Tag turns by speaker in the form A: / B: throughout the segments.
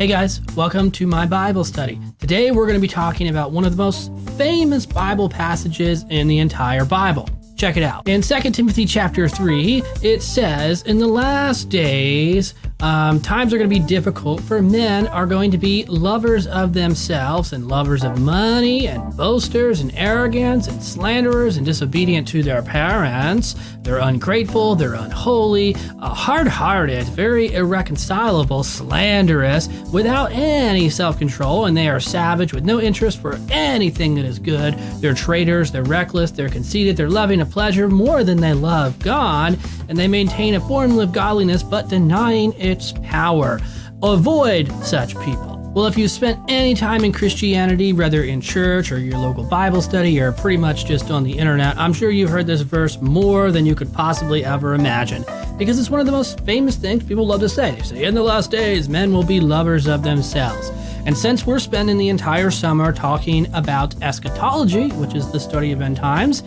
A: Hey guys, welcome to my Bible study. Today we're going to be talking about one of the most famous Bible passages in the entire Bible. Check it out. In 2 Timothy chapter 3, it says, in the last days, times are going to be difficult, for men are going to be lovers of themselves and lovers of money and boasters and arrogant and slanderers and disobedient to their parents. They're ungrateful, they're unholy, hard-hearted, very irreconcilable, slanderous, without any self-control, and they are savage with no interest for anything that is good. They're traitors, they're reckless, they're conceited, they're loving of pleasure more than they love God, and they maintain a form of godliness but denying its power. Avoid such people. Well, if you spent any time in Christianity, whether in church or your local Bible study or pretty much just on the internet, I'm sure you've heard this verse more than you could possibly ever imagine, because it's one of the most famous things people love to say. They say, in the last days, men will be lovers of themselves. And since we're spending the entire summer talking about eschatology, which is the study of end times,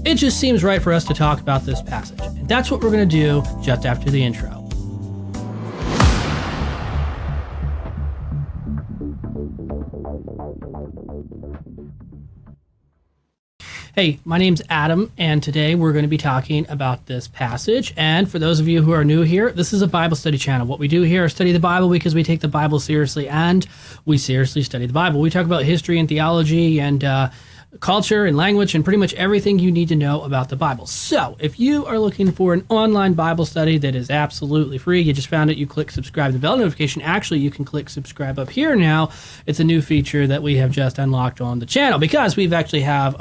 A: it just seems right for us to talk about this passage. And that's what we're going to do just after the intro. Hey, my name's Adam, and today we're going to be talking about this passage. And for those of you who are new here, this is a Bible study channel. What we do here is study the Bible because we take the Bible seriously, and we seriously study the Bible. We talk about history and theology and culture and language and pretty much everything you need to know about the Bible. So if you are looking for an online Bible study that is absolutely free, you just found it, you click subscribe, the bell notification. Actually, you can click subscribe up here now. It's a new feature that we have just unlocked on the channel because we've actually have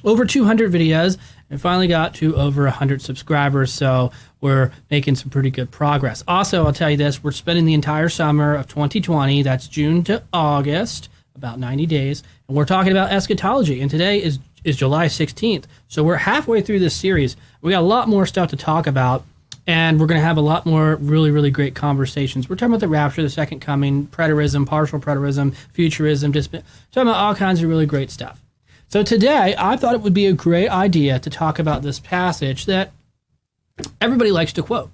A: over 200 videos and finally got to over 100 subscribers. So we're making some pretty good progress. Also, I'll tell you this, we're spending the entire summer of 2020, that's June to August, about 90 days, and we're talking about eschatology, and today is July 16th, so we're halfway through this series. We got a lot more stuff to talk about, and we're going to have a lot more really great conversations. We're talking about the rapture, the second coming, preterism, partial preterism, futurism, talking about all kinds of really great stuff. So today, I thought it would be a great idea to talk about this passage that everybody likes to quote,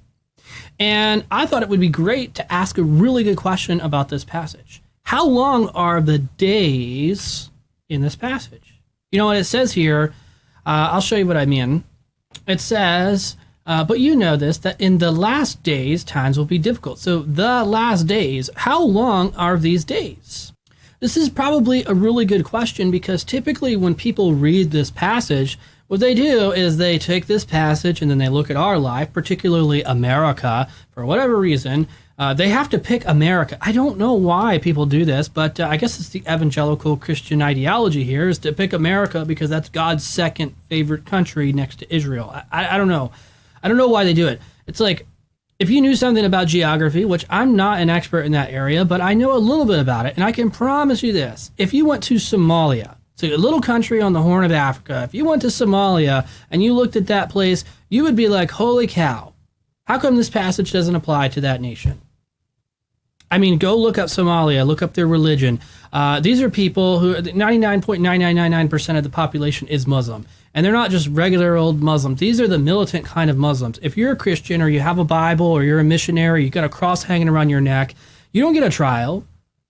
A: and I thought it would be great to ask a really good question about this passage. How long are the days in this passage? You know what it says here? I'll show you what I mean. It says, but you know this, that in the last days, times will be difficult. So the last days, how long are these days? This is probably a really good question because typically when people read this passage, what they do is they take this passage and then they look at our life, particularly America, for whatever reason. They have to pick America. I don't know why people do this, but I guess it's the evangelical Christian ideology here is to pick America because that's God's second favorite country next to Israel. I don't know. I don't know why they do it. It's like, if you knew something about geography, which I'm not an expert in that area, but I know a little bit about it, and I can promise you this. If you went to Somalia, so a little country on the Horn of Africa, if you went to Somalia and you looked at that place, you would be like, holy cow, how come this passage doesn't apply to that nation? I mean, go look up Somalia, look up their religion. These are people who 99.9999% of the population is Muslim. And they're not just regular old Muslims. These are the militant kind of Muslims. If you're a Christian or you have a Bible or you're a missionary, you got a cross hanging around your neck, you don't get a trial.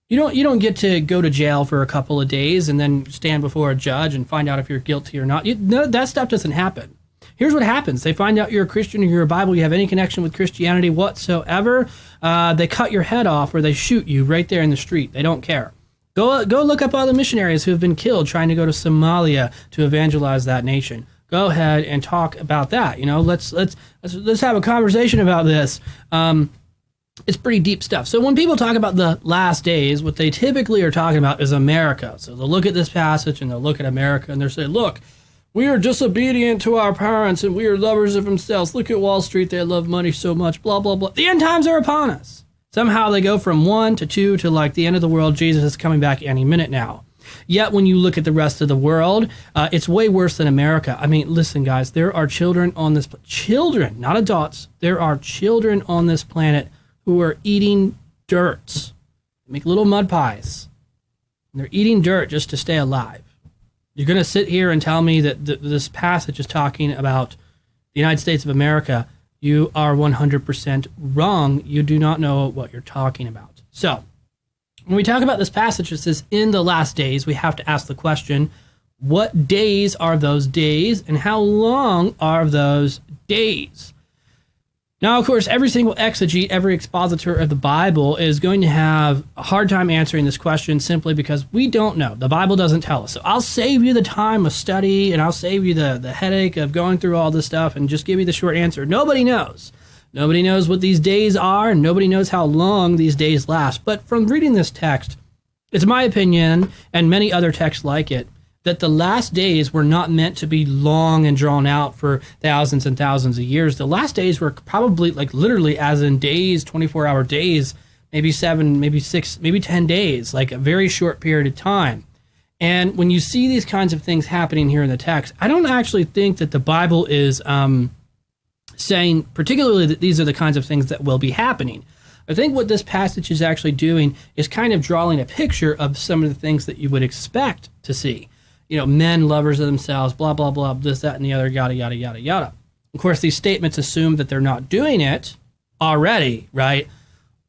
A: You don't get to go to jail for a couple of days and then stand before a judge and find out if you're guilty or not. No, that stuff doesn't happen. Here's what happens. They find out you're a Christian or you're a Bible, you have any connection with Christianity whatsoever. They cut your head off or they shoot you right there in the street. They don't care. Go look up all the missionaries who have been killed trying to go to Somalia to evangelize that nation. Go ahead and talk about that. You know, let's have a conversation about this. It's pretty deep stuff. So when people talk about the last days, what they typically are talking about is America. So they'll look at this passage and they'll look at America and they'll say, look, we are disobedient to our parents and we are lovers of themselves. Look at Wall Street. They love money so much, blah, blah, blah. The end times are upon us. Somehow they go from 1 to 2 to like the end of the world. Jesus is coming back any minute now. Yet when you look at the rest of the world, it's way worse than America. I mean, listen, guys, there are children on this children, not adults. There are children on this planet who are eating dirt. They make little mud pies. And they're eating dirt just to stay alive. You're going to sit here and tell me that this passage is talking about the United States of America. You are 100% wrong. You do not know what you're talking about. So When we talk about this passage, it says, in the last days, we have to ask the question, what days are those days, and how long are those days? Now, of course, every single exegete, every expositor of the Bible is going to have a hard time answering this question simply because we don't know. The Bible doesn't tell us. So I'll save you the time of study, and I'll save you the headache of going through all this stuff and just give you the short answer. Nobody knows. Nobody knows what these days are, and nobody knows how long these days last. But from reading this text, it's my opinion, and many other texts like it, that the last days were not meant to be long and drawn out for thousands and thousands of years. The last days were probably like literally as in days, 24-hour days, maybe 7, maybe 6, maybe 10 days, like a very short period of time. And when you see these kinds of things happening here in the text, I don't actually think that the Bible is saying particularly that these are the kinds of things that will be happening. I think what this passage is actually doing is kind of drawing a picture of some of the things that you would expect to see. You know, men, lovers of themselves, blah, blah, blah, this, that, and the other, yada, yada, yada, yada. Of course, these statements assume that they're not doing it already, right?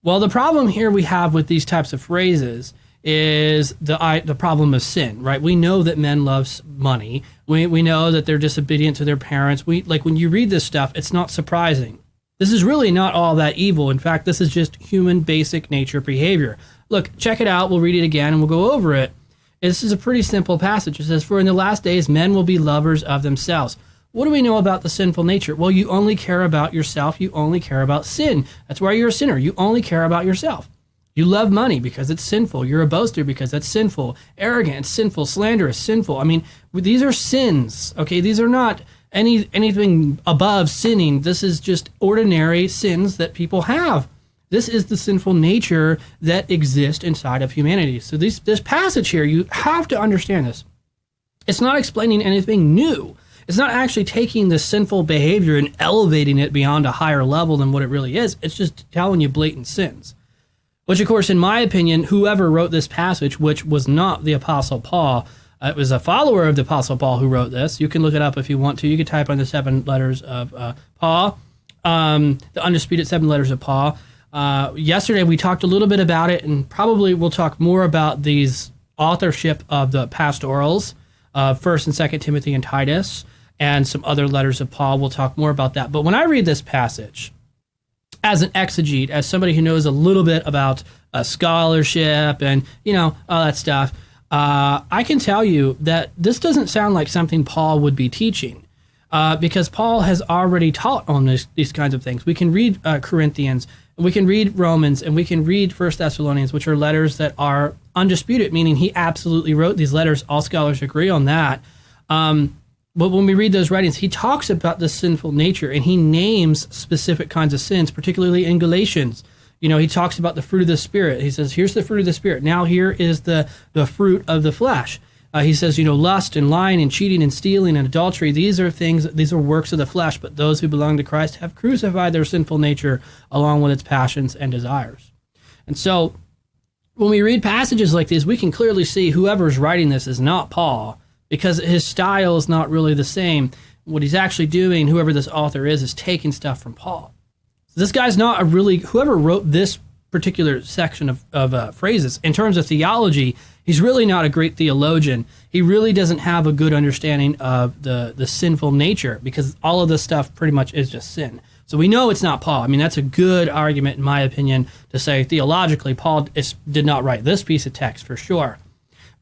A: Well, the problem here we have with these types of phrases is the problem of sin, right? We know that men love money. We know that they're disobedient to their parents. When you read this stuff, it's not surprising. This is really not all that evil. In fact, this is just human basic nature behavior. Look, check it out. We'll read it again and we'll go over it. This is a pretty simple passage. It says, for in the last days, men will be lovers of themselves. What do we know about the sinful nature? Well, you only care about yourself. You only care about sin. That's why you're a sinner. You only care about yourself. You love money because it's sinful. You're a boaster because that's sinful. Arrogant, it's sinful. Slanderous, sinful. I mean, these are sins, okay? These are not anything above sinning. This is just ordinary sins that people have. This is the sinful nature that exists inside of humanity. So this passage here, you have to understand this. It's not explaining anything new. It's not actually taking the sinful behavior and elevating it beyond a higher level than what it really is. It's just telling you blatant sins. Which, of course, in my opinion, whoever wrote this passage, which was not the Apostle Paul, it was a follower of the Apostle Paul who wrote this. You can look it up if you want to. You can type on the 7 letters of Paul, the undisputed 7 letters of Paul. Yesterday we talked a little bit about it, and probably we'll talk more about these authorship of the pastorals, 1st and 2nd Timothy and Titus, and some other letters of Paul. We'll talk more about that. But when I read this passage, as an exegete, as somebody who knows a little bit about scholarship and, all that stuff, I can tell you that this doesn't sound like something Paul would be teaching. Because Paul has already taught on these kinds of things. We can read Corinthians, and we can read Romans, and we can read 1 Thessalonians, which are letters that are undisputed, meaning he absolutely wrote these letters. All scholars agree on that. But when we read those writings, he talks about the sinful nature, and he names specific kinds of sins, particularly in Galatians. He talks about the fruit of the Spirit. He says, here's the fruit of the Spirit. Now here is the fruit of the flesh. He says, lust and lying and cheating and stealing and adultery, these are works of the flesh, but those who belong to Christ have crucified their sinful nature along with its passions and desires. And so when we read passages like these, we can clearly see whoever's writing this is not Paul, because his style is not really the same. What he's actually doing, whoever this author is taking stuff from Paul. So this guy's not whoever wrote this particular section of phrases, in terms of theology, he's really not a great theologian. He really doesn't have a good understanding of the sinful nature, because all of this stuff pretty much is just sin. So we know it's not Paul. I mean, that's a good argument, in my opinion, to say theologically Paul did not write this piece of text for sure.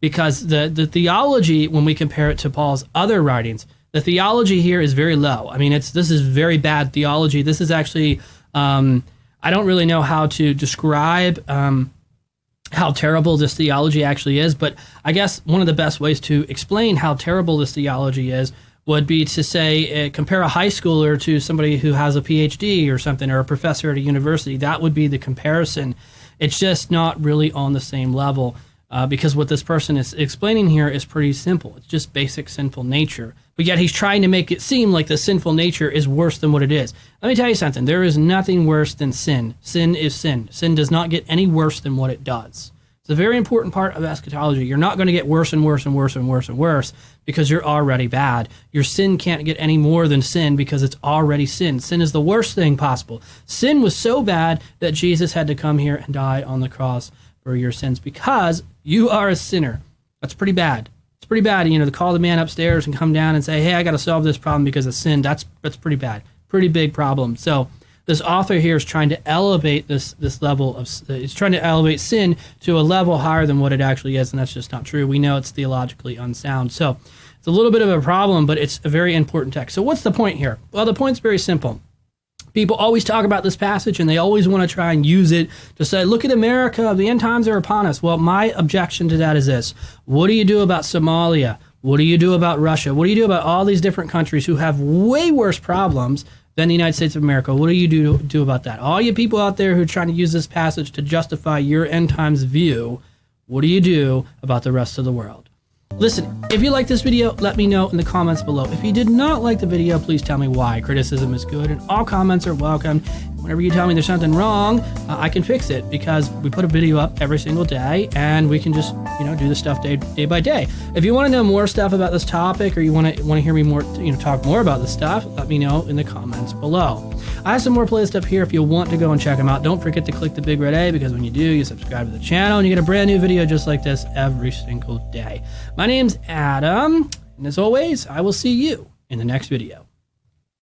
A: Because the theology, when we compare it to Paul's other writings, the theology here is very low. I mean, this is very bad theology. This is actually, I don't really know how to describe how terrible this theology actually is, but I guess one of the best ways to explain how terrible this theology is would be to say, compare a high schooler to somebody who has a PhD or something, or a professor at a university. That would be the comparison. It's just not really on the same level, because what this person is explaining here is pretty simple. It's just basic sinful nature. But yet he's trying to make it seem like the sinful nature is worse than what it is. Let me tell you something. There is nothing worse than sin. Sin is sin. Sin does not get any worse than what it does. It's a very important part of eschatology. You're not going to get worse and worse and worse and worse and worse because you're already bad. Your sin can't get any more than sin because it's already sin. Sin is the worst thing possible. Sin was so bad that Jesus had to come here and die on the cross for your sins because you are a sinner. That's pretty bad. It's pretty bad, to call the man upstairs and come down and say, hey, I got to solve this problem because of sin. That's pretty bad. Pretty big problem. So this author here is trying to elevate this level of, it's trying to elevate sin to a level higher than what it actually is, and that's just not true. We know it's theologically unsound. So it's a little bit of a problem, but it's a very important text. So what's the point here? Well, the point's very simple. People always talk about this passage, and they always want to try and use it to say, look at America, the end times are upon us. Well, my objection to that is this. What do you do about Somalia? What do you do about Russia? What do you do about all these different countries who have way worse problems than the United States of America? What do you do about that? All you people out there who are trying to use this passage to justify your end times view, what do you do about the rest of the world? Listen, if you like this video, let me know in the comments below. If you did not like the video, please tell me why. Criticism is good, and all comments are welcome. Whenever you tell me there's something wrong, I can fix it because we put a video up every single day, and we can just, do this stuff day by day. If you want to know more stuff about this topic, or you want to hear me more, talk more about this stuff, let me know in the comments below. I have some more playlists up here if you want to go and check them out. Don't forget to click the big red A because when you do, you subscribe to the channel and you get a brand new video just like this every single day. My name's Adam, and as always, I will see you in the next video.